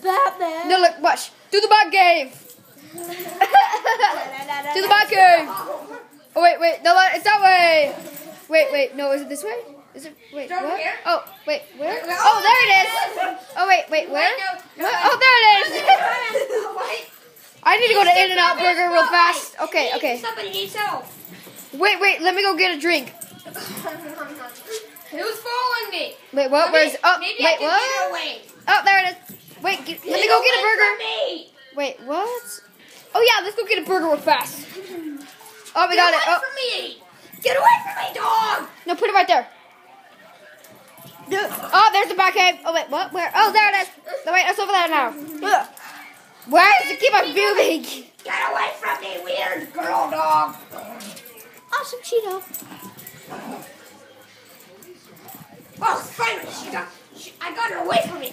Batman. No, look, watch. Do the bat game. Do the bat game. Oh, wait. No, it's that way. Wait. No, is it this way? Is it? Wait, what? Oh, wait, where? Oh, there it is. Oh, wait, where? What? Oh, there it is. I need to go to In-N-Out Burger real fast. Okay. Somebody needs help. Wait, let me go get a drink. Who's following me? Wait, what? Where's? Oh, Maybe wait, I can what? get away. Oh, there it is. Wait, let me go get a burger. Me. Wait, what? Oh yeah, let's go get a burger real fast. Oh, we got it. Get away Oh, from me! Get away from me, dog! no, put it right there. Oh, there's the back cave. Oh wait, what? Where? Oh, there it is. No, wait, it's over there now. Why does it keep on moving? Get away from me, weird girl dog! Awesome Cheeto. Oh, finally, I got her away from me.